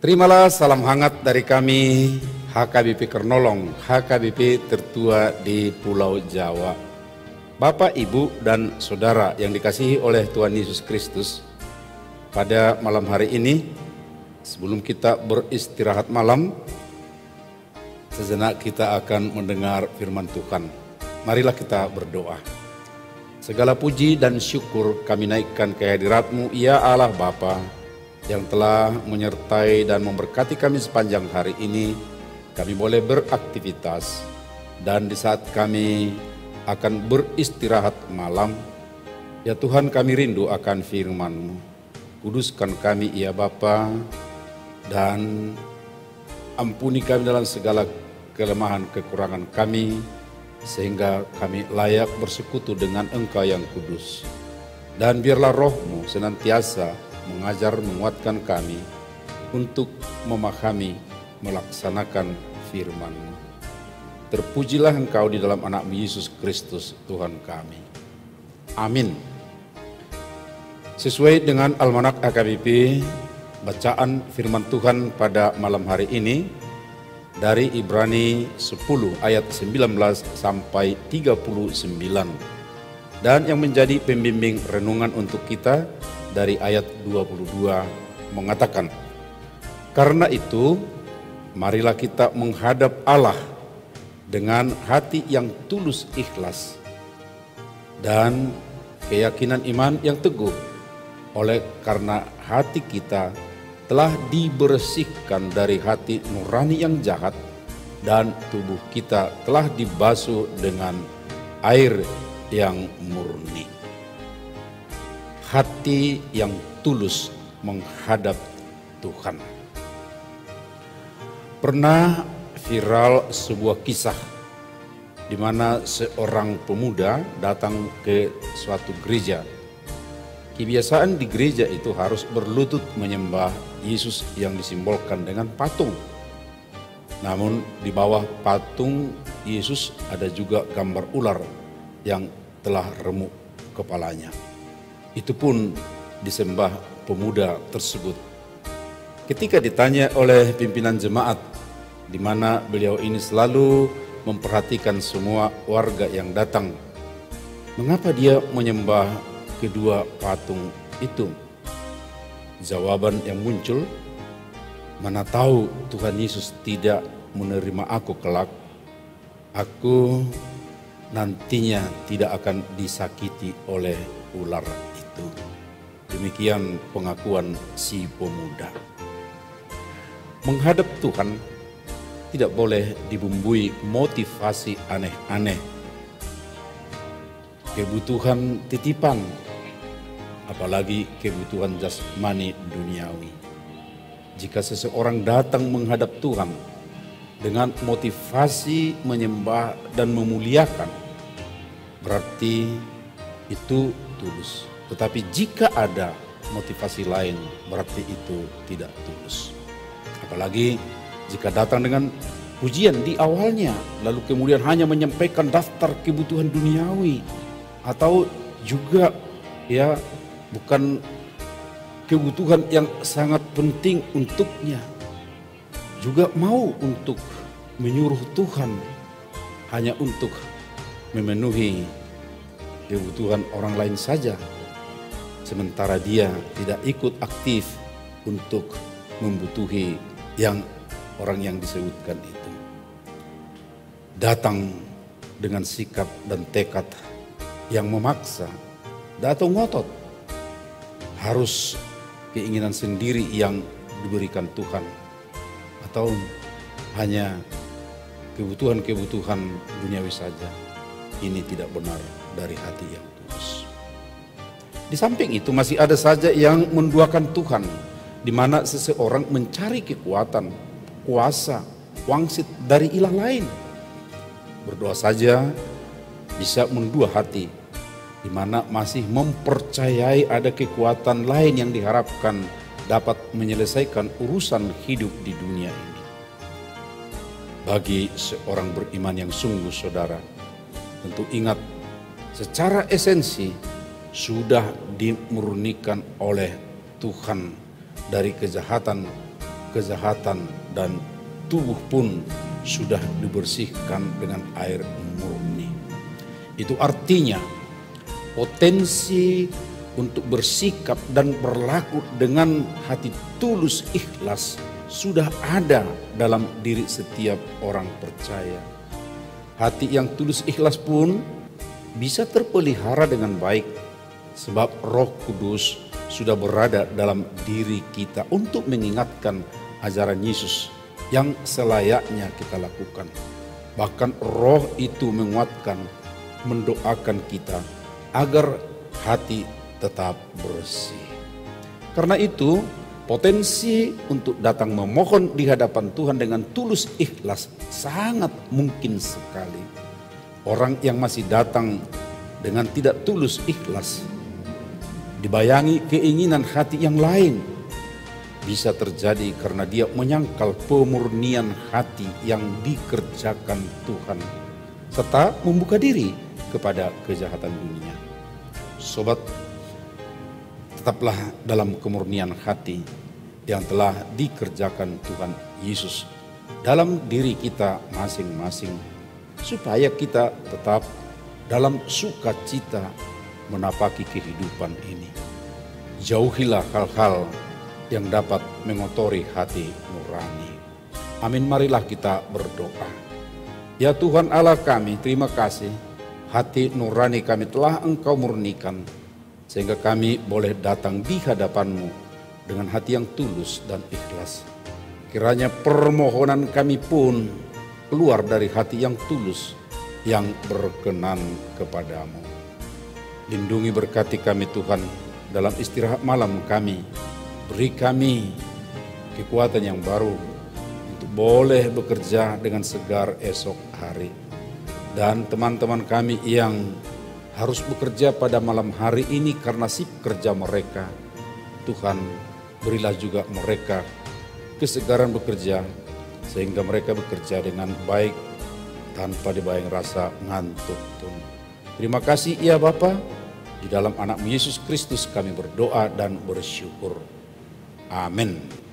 Terimalah salam hangat dari kami, HKBP Kernolong, HKBP tertua di Pulau Jawa. Bapak, Ibu, dan Saudara yang dikasihi oleh Tuhan Yesus Kristus, pada malam hari ini, sebelum kita beristirahat malam, sejenak kita akan mendengar firman Tuhan. Marilah kita berdoa. Segala puji dan syukur kami naikkan ke hadirat-Mu, ya Allah Bapa, yang telah menyertai dan memberkati kami sepanjang hari ini. Kami boleh beraktivitas, dan di saat kami akan beristirahat malam, ya Tuhan, kami rindu akan firman-Mu. Kuduskan kami, ya Bapa, dan ampuni kami dalam segala kelemahan kekurangan kami, sehingga kami layak bersekutu dengan Engkau yang kudus. Dan biarlah Roh-Mu senantiasa mengajar, menguatkan kami untuk memahami, melaksanakan firman-Mu. Terpujilah Engkau di dalam anak-Mu Yesus Kristus Tuhan kami. Amin. Sesuai dengan Almanak HKBP, bacaan firman Tuhan pada malam hari ini dari Ibrani 10 ayat 19 sampai 39. Dan yang menjadi pembimbing renungan untuk kita dari ayat 22 mengatakan, karena itu marilah kita menghadap Allah dengan hati yang tulus ikhlas dan keyakinan iman yang teguh, oleh karena hati kita telah dibersihkan dari hati nurani yang jahat dan tubuh kita telah dibasuh dengan air yang murni. Hati yang tulus menghadap Tuhan. Pernah viral sebuah kisah di mana seorang pemuda datang ke suatu gereja. Kebiasaan di gereja itu harus berlutut menyembah Yesus yang disimbolkan dengan patung. Namun di bawah patung Yesus ada juga gambar ular yang telah remuk kepalanya. Itu pun disembah pemuda tersebut. Ketika ditanya oleh pimpinan jemaat, di mana beliau ini selalu memperhatikan semua warga yang datang, mengapa dia menyembah kedua patung itu? Jawaban yang muncul, mana tahu Tuhan Yesus tidak menerima aku kelak, aku nantinya tidak akan disakiti oleh ular itu. Demikian pengakuan si pemuda. Menghadap Tuhan tidak boleh dibumbui motivasi aneh-aneh, kebutuhan titipan, apalagi kebutuhan jasmani duniawi. Jika seseorang datang menghadap Tuhan dengan motivasi menyembah dan memuliakan, berarti itu tulus. Tetapi jika ada motivasi lain, berarti itu tidak tulus. Apalagi jika datang dengan pujian di awalnya, lalu kemudian hanya menyampaikan daftar kebutuhan duniawi, atau juga ya bukan kebutuhan yang sangat penting untuknya, juga mau untuk menyuruh Tuhan hanya untuk memenuhi kebutuhan orang lain saja, sementara dia tidak ikut aktif untuk membutuhi yang orang yang disebutkan itu. Datang dengan sikap dan tekad yang memaksa, atau ngotot, harus keinginan sendiri yang diberikan Tuhan, atau hanya kebutuhan-kebutuhan duniawi saja. Ini tidak benar dari hati yang tulus. Di samping itu masih ada saja yang menduakan Tuhan, di mana seseorang mencari kekuatan, kuasa, wangsit dari ilah lain. Berdoa saja bisa mendua hati, di mana masih mempercayai ada kekuatan lain yang diharapkan dapat menyelesaikan urusan hidup di dunia ini. Bagi seorang beriman yang sungguh, saudara, tentu ingat, secara esensi sudah dimurnikan oleh Tuhan dari kejahatan, kejahatan dan tubuh pun sudah dibersihkan dengan air murni. Itu artinya potensi untuk bersikap dan berlaku dengan hati tulus ikhlas sudah ada dalam diri setiap orang percaya. Hati yang tulus ikhlas pun bisa terpelihara dengan baik sebab Roh Kudus sudah berada dalam diri kita untuk mengingatkan ajaran Yesus yang selayaknya kita lakukan. Bahkan Roh itu menguatkan, mendoakan kita agar hati tetap bersih. Karena itu, potensi untuk datang memohon di hadapan Tuhan dengan tulus ikhlas sangat mungkin sekali. Orang yang masih datang dengan tidak tulus ikhlas, dibayangi keinginan hati yang lain, bisa terjadi karena dia menyangkal pemurnian hati yang dikerjakan Tuhan, serta membuka diri kepada kejahatan dunia. Sobat, tetaplah dalam kemurnian hati yang telah dikerjakan Tuhan Yesus dalam diri kita masing-masing, supaya kita tetap dalam sukacita menapaki kehidupan ini. Jauhilah hal-hal yang dapat mengotori hati nurani. Amin, marilah kita berdoa. Ya Tuhan Allah kami, terima kasih hati nurani kami telah Engkau murnikan, sehingga kami boleh datang di hadapan-Mu dengan hati yang tulus dan ikhlas. Kiranya permohonan kami pun keluar dari hati yang tulus, yang berkenan kepadamu. Lindungi berkati kami Tuhan dalam istirahat malam kami. Beri kami kekuatan yang baru untuk boleh bekerja dengan segar esok hari. Dan teman-teman kami yang harus bekerja pada malam hari ini karena sib kerja mereka, Tuhan berilah juga mereka kesegaran bekerja, sehingga mereka bekerja dengan baik tanpa dibayang rasa ngantuk pun. Terima kasih ya Bapa, di dalam anak-Mu Yesus Kristus kami berdoa dan bersyukur. Amin.